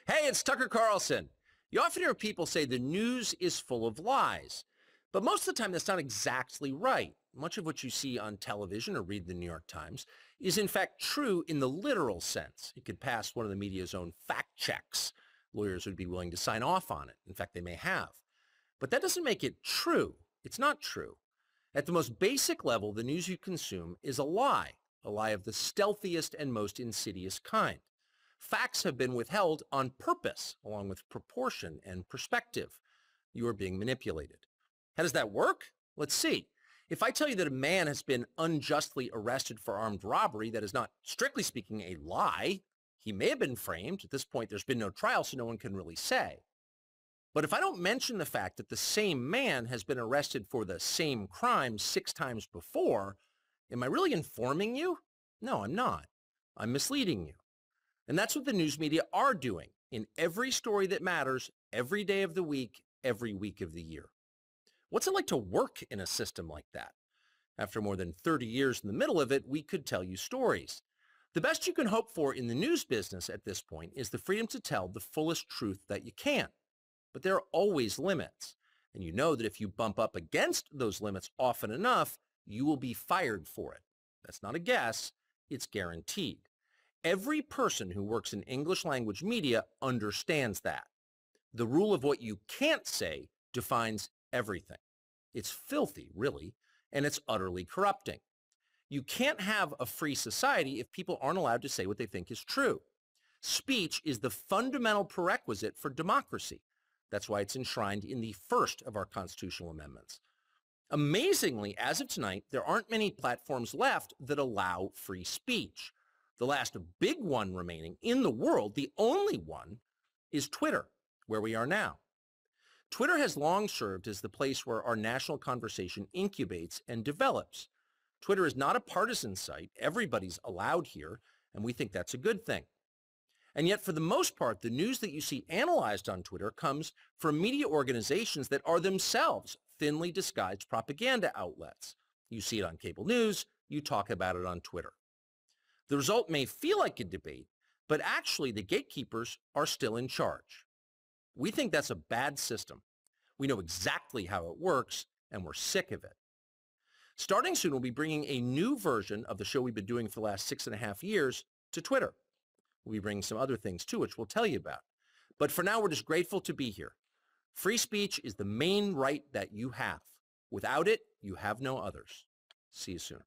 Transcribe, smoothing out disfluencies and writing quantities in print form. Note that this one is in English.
Hey, it's Tucker Carlson. You often hear people say the news is full of lies, but most of the time that's not exactly right. Much of what you see on television or read the New York Times is in fact true in the literal sense. It could pass one of the media's own fact checks. Lawyers would be willing to sign off on it. In fact, they may have. But that doesn't make it true. It's not true. At the most basic level, the news you consume is a lie of the stealthiest and most insidious kind. Facts have been withheld on purpose, along with proportion and perspective. You are being manipulated. How does that work? Let's see. If I tell you that a man has been unjustly arrested for armed robbery, that is not, strictly speaking, a lie. He may have been framed. At this point, there's been no trial, so no one can really say. But if I don't mention the fact that the same man has been arrested for the same crime 6 times before, am I really informing you? No, I'm not. I'm misleading you. And that's what the news media are doing in every story that matters, every day of the week, every week of the year. What's it like to work in a system like that? After more than 30 years in the middle of it, we could tell you stories. The best you can hope for in the news business at this point is the freedom to tell the fullest truth that you can. But there are always limits. And you know that if you bump up against those limits often enough, you will be fired for it. That's not a guess. It's guaranteed. Every person who works in English language media understands that. The rule of what you can't say defines everything. It's filthy, really, and it's utterly corrupting. You can't have a free society if people aren't allowed to say what they think is true. Speech is the fundamental prerequisite for democracy. That's why it's enshrined in the first of our constitutional amendments. Amazingly, as of tonight, there aren't many platforms left that allow free speech. The last big one remaining in the world, the only one, is Twitter, where we are now. Twitter has long served as the place where our national conversation incubates and develops. Twitter is not a partisan site. Everybody's allowed here, and we think that's a good thing. And yet, for the most part, the news that you see analyzed on Twitter comes from media organizations that are themselves thinly disguised propaganda outlets. You see it on cable news. You talk about it on Twitter. The result may feel like a debate, but actually the gatekeepers are still in charge. We think that's a bad system. We know exactly how it works, and we're sick of it. Starting soon, we'll be bringing a new version of the show we've been doing for the last 6.5 years to Twitter. We'll be bringing some other things too, which we'll tell you about. But for now, we're just grateful to be here. Free speech is the main right that you have. Without it, you have no others. See you soon.